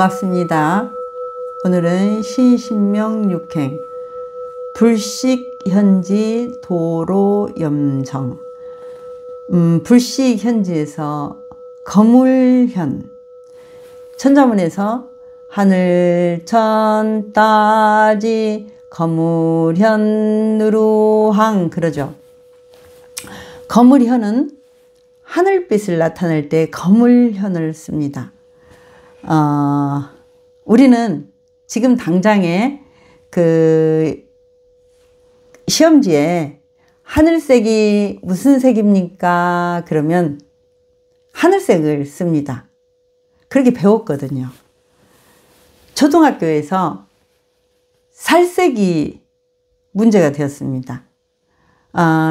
반갑습니다. 오늘은 신신명 6행 불식현지 도로염정. 불식현지에서 거물현, 천자문에서 하늘천 따지 거물현으로항 그러죠. 거물현은 하늘빛을 나타낼 때 거물현을 씁니다. 우리는 지금 당장에 그 시험지에 하늘색이 무슨 색입니까? 그러면 하늘색을 씁니다. 그렇게 배웠거든요. 초등학교에서 살색이 문제가 되었습니다.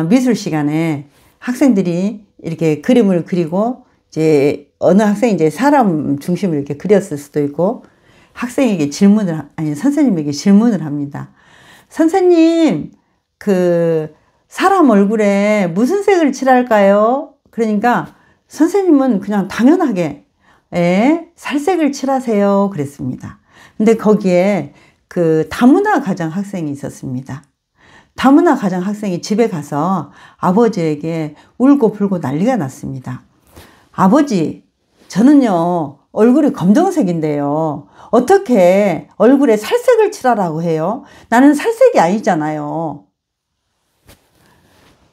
미술 시간에 학생들이 이렇게 그림을 그리고 이제 어느 학생이 이제 사람 중심으로 이렇게 그렸을 수도 있고, 학생에게 선생님에게 질문을 합니다. 선생님, 그 사람 얼굴에 무슨 색을 칠할까요? 그러니까 선생님은 그냥 당연하게 살색을 칠하세요 그랬습니다. 근데 거기에 그 다문화 가정 학생이 있었습니다. 다문화 가정 학생이 집에 가서 아버지에게 울고 불고 난리가 났습니다. 아버지, 저는요 얼굴이 검정색인데요 어떻게 얼굴에 살색을 칠하라고 해요? 나는 살색이 아니잖아요.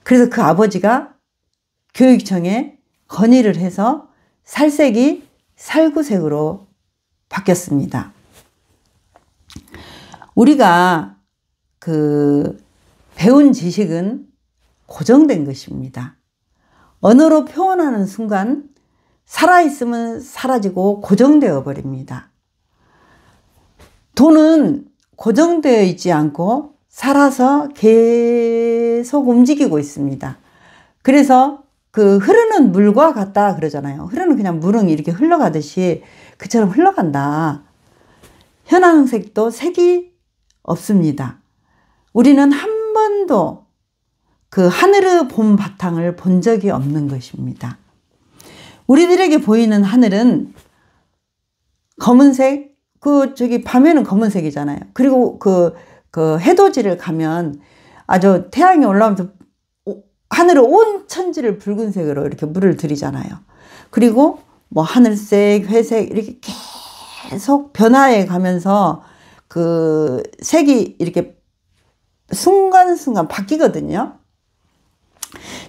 그래서 그 아버지가 교육청에 건의를 해서 살색이 살구색으로 바뀌었습니다. 우리가 그 배운 지식은 고정된 것입니다. 언어로 표현하는 순간 살아있으면 사라지고 고정되어 버립니다. 돈은 고정되어 있지 않고 살아서 계속 움직이고 있습니다. 그래서 그 흐르는 물과 같다 그러잖아요. 흐르는 그냥 물은 이렇게 흘러가듯이 그처럼 흘러간다. 현황색도 색이 없습니다. 우리는 한 번도 그 하늘의 본 바탕을 본 적이 없는 것입니다. 우리들에게 보이는 하늘은 검은색, 밤에는 검은색이잖아요. 그리고 그 해돋이를 가면 아주 태양이 올라오면서 하늘의 온 천지를 붉은색으로 이렇게 물을 들이잖아요. 그리고 뭐 하늘색, 회색 이렇게 계속 변화해 가면서 그 색이 이렇게 순간순간 바뀌거든요.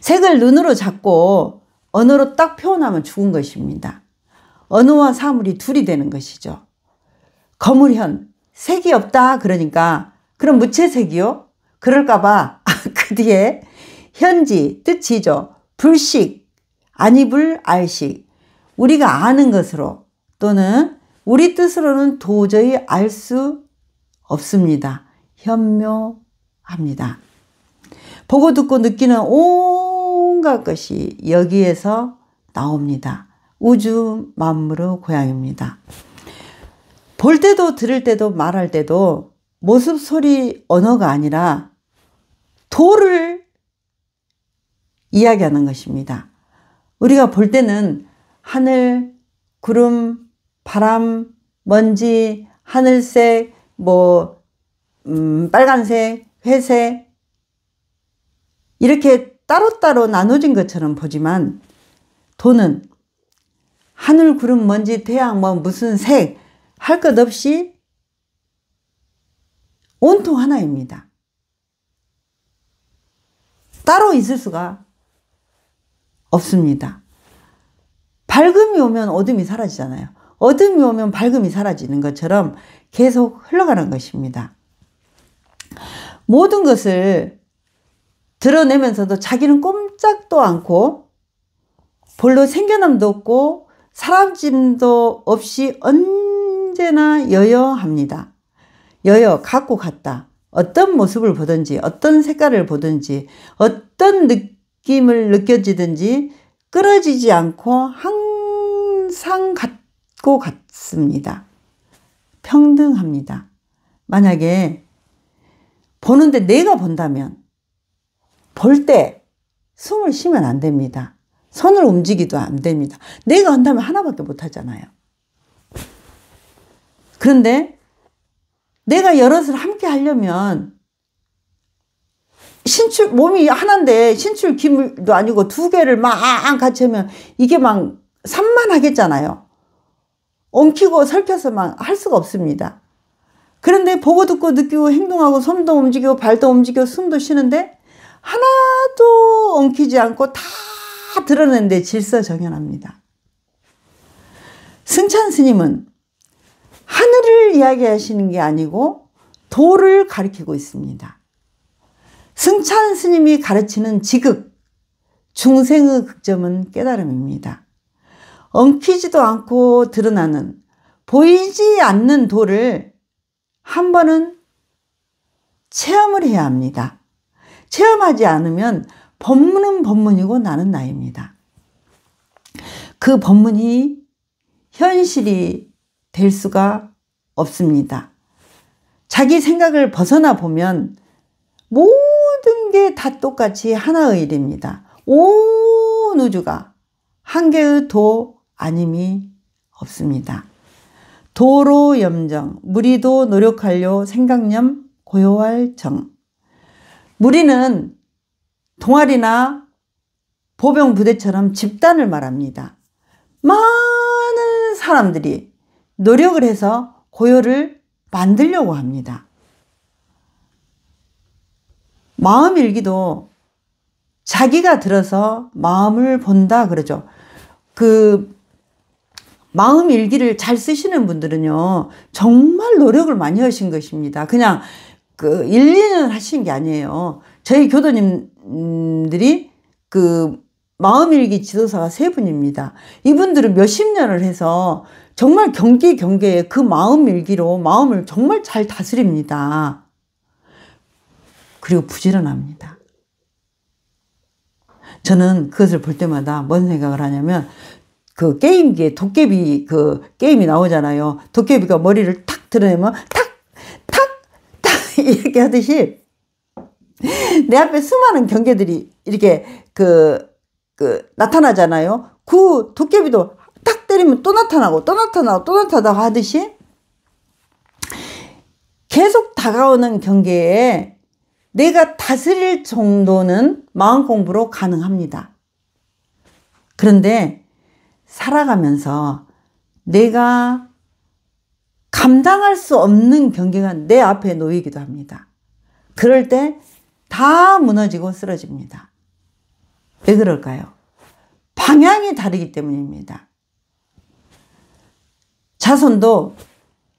색을 눈으로 잡고 언어로 딱 표현하면 죽은 것입니다. 언어와 사물이 둘이 되는 것이죠. 거물현, 색이 없다 그러니까 그럼 무채색이요? 그럴까봐 그 뒤에 현지, 뜻이죠. 불식, 아니불, 알식. 우리가 아는 것으로 또는 우리 뜻으로는 도저히 알 수 없습니다. 현묘합니다. 보고 듣고 느끼는 온갖 것이 여기에서 나옵니다. 우주 만물의 고향입니다. 볼 때도 들을 때도 말할 때도 모습, 소리, 언어가 아니라 도를 이야기하는 것입니다. 우리가 볼 때는 하늘, 구름, 바람, 먼지, 하늘색, 빨간색, 회색 이렇게 따로따로 나눠진 것처럼 보지만 도는 하늘, 구름, 먼지, 태양, 무슨 색 할 것 없이 온통 하나입니다. 따로 있을 수가 없습니다. 밝음이 오면 어둠이 사라지잖아요. 어둠이 오면 밝음이 사라지는 것처럼 계속 흘러가는 것입니다. 모든 것을 드러내면서도 자기는 꼼짝도 않고 볼로 생겨남도 없고 사라짐도 없이 언제나 여여합니다. 여여, 같고 같다. 어떤 모습을 보든지 어떤 색깔을 보든지 어떤 느낌을 느껴지든지 끊어지지 않고 항상 같고 같습니다. 평등합니다. 만약에 보는데 내가 본다면 볼 때 숨을 쉬면 안 됩니다. 손을 움직이도 안 됩니다. 내가 한다면 하나밖에 못 하잖아요. 그런데 내가 여럿을 함께 하려면 몸이 하나인데 신출 기물도 아니고 두 개를 막 같이 하면 이게 막 산만하겠잖아요. 엉키고 설켜서 막 할 수가 없습니다. 그런데 보고 듣고 느끼고 행동하고 손도 움직이고 발도 움직이고 숨도 쉬는데 하나도 엉키지 않고 다 드러내는데 질서정연합니다. 승찬 스님은 하늘을 이야기하시는 게 아니고 도를 가리키고 있습니다. 승찬 스님이 가르치는 지극, 중생의 극점은 깨달음입니다. 엉키지도 않고 드러나는 보이지 않는 도를 한 번은 체험을 해야 합니다. 체험하지 않으면 법문은 법문이고 나는 나입니다. 그 법문이 현실이 될 수가 없습니다. 자기 생각을 벗어나 보면 모든 게 다 똑같이 하나의 일입니다. 온 우주가 한 개의 도 아님이 없습니다. 도로 염정, 무리도 노력하려 생각념 고요할 정. 무리는 동아리나 보병부대처럼 집단을 말합니다. 많은 사람들이 노력을 해서 고요를 만들려고 합니다. 마음일기도 자기가 들어서 마음을 본다 그러죠. 그 마음일기를 잘 쓰시는 분들은요, 정말 노력을 많이 하신 것입니다. 그냥 1, 2년 하신 게 아니에요. 저희 교도님들이 마음일기 지도사가 3분입니다. 이분들은 몇십 년을 해서 정말 경계에 그 마음일기로 마음을 정말 잘 다스립니다. 그리고 부지런합니다. 저는 그것을 볼 때마다 뭔 생각을 하냐면, 그 게임기에 도깨비 게임이 나오잖아요. 도깨비가 머리를 탁 드러내면 탁 이렇게 하듯이 내 앞에 수많은 경계들이 이렇게 나타나잖아요. 그 도깨비도 딱 때리면 또 나타나고 또 나타나고 또 나타나고 하듯이 계속 다가오는 경계에 내가 다스릴 정도는 마음 공부로 가능합니다. 그런데 살아가면서 내가 감당할 수 없는 경계가 내 앞에 놓이기도 합니다. 그럴 때 다 무너지고 쓰러집니다. 왜 그럴까요? 방향이 다르기 때문입니다. 자손도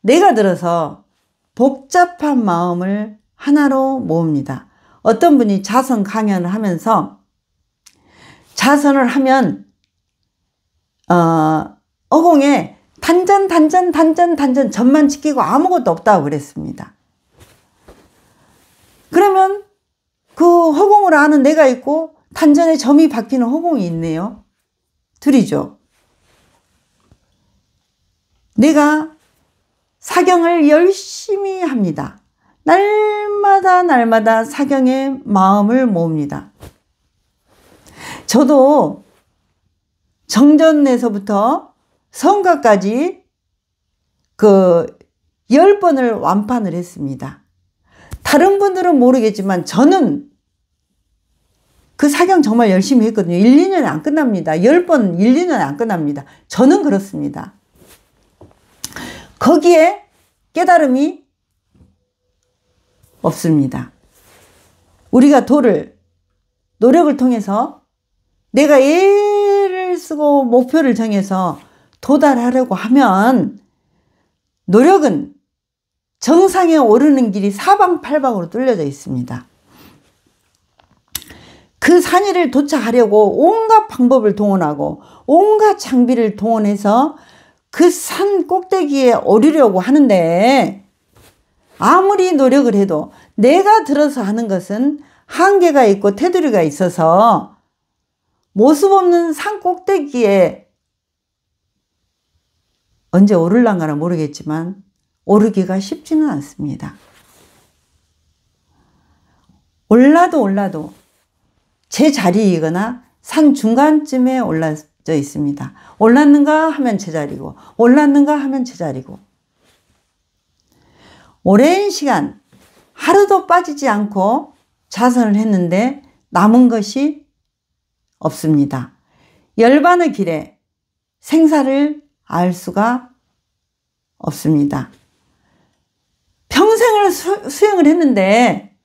내가 들어서 복잡한 마음을 하나로 모읍니다. 어떤 분이 자선 강연을 하면서 자선을 하면 어공에 단전 점만 지키고 아무것도 없다고 그랬습니다. 그러면 그 허공을 아는 내가 있고 단전에 점이 박히는 허공이 있네요. 둘이죠. 내가 사경을 열심히 합니다. 날마다 사경에 마음을 모읍니다. 저도 정전에서부터 성가까지 10번을 완판을 했습니다. 다른 분들은 모르겠지만 저는 그 사경 정말 열심히 했거든요. 1, 2년에 안 끝납니다. 10번 1, 2년에 안 끝납니다. 저는 그렇습니다. 거기에 깨달음이 없습니다. 우리가 노력을 통해서 내가 애를 쓰고 목표를 정해서 도달하려고 하면 노력은 정상에 오르는 길이 사방팔방으로 뚫려져 있습니다. 그 산 위를 도착하려고 온갖 방법을 동원하고 온갖 장비를 동원해서 그 산 꼭대기에 오르려고 하는데 아무리 노력을 해도 내가 들어서 하는 것은 한계가 있고 테두리가 있어서 모습 없는 산 꼭대기에 언제 오를란가는 모르겠지만 오르기가 쉽지는 않습니다. 올라도 제 자리이거나 산 중간쯤에 올라져 있습니다. 올랐는가 하면 제자리고 올랐는가 하면 제자리고 오랜 시간 하루도 빠지지 않고 자선을 했는데 남은 것이 없습니다. 열반의 길에 생사를 알 수가 없습니다. 평생을 수행을 했는데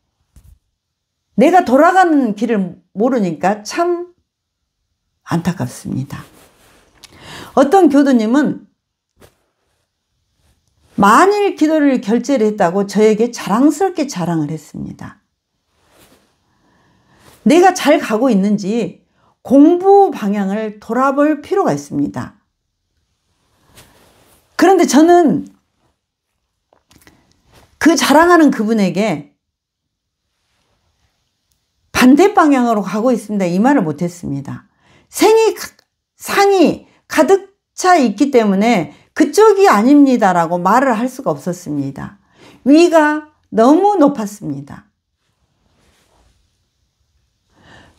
내가 돌아가는 길을 모르니까 참 안타깝습니다. 어떤 교도님은 만일 기도를 결제를 했다고 저에게 자랑스럽게 자랑을 했습니다. 내가 잘 가고 있는지 공부 방향을 돌아볼 필요가 있습니다. 그런데 저는 그 자랑하는 그분에게 반대 방향으로 가고 있습니다, 이 말을 못했습니다. 상이 가득 차 있기 때문에 그쪽이 아닙니다라고 말을 할 수가 없었습니다. 위가 너무 높았습니다.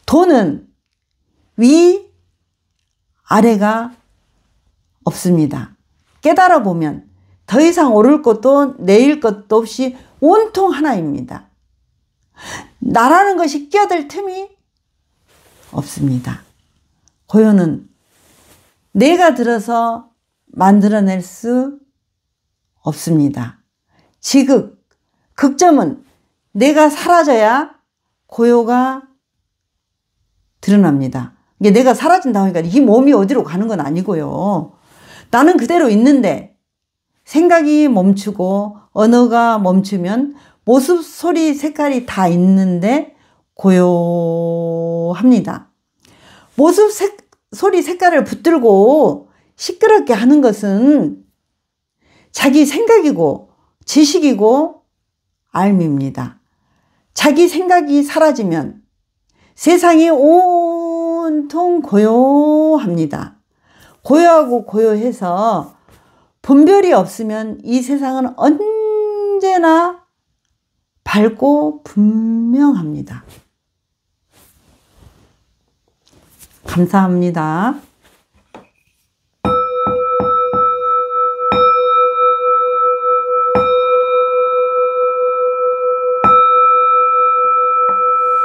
도는 위, 아래가 없습니다. 깨달아 보면 더 이상 오를 것도 내릴 것도 없이 온통 하나입니다. 나라는 것이 끼어들 틈이 없습니다. 고요는 내가 들어서 만들어낼 수 없습니다. 지극, 극점은 내가 사라져야 고요가 드러납니다. 이게 내가 사라진다고 하니까 이 몸이 어디로 가는 건 아니고요. 나는 그대로 있는데 생각이 멈추고 언어가 멈추면 모습, 소리, 색깔이 다 있는데 고요합니다. 모습, 소리, 색깔을 붙들고 시끄럽게 하는 것은 자기 생각이고 지식이고 알미입니다. 자기 생각이 사라지면 세상이 온통 고요합니다. 고요하고 고요해서 분별이 없으면 이 세상은 언제나 밝고 분명합니다. 감사합니다.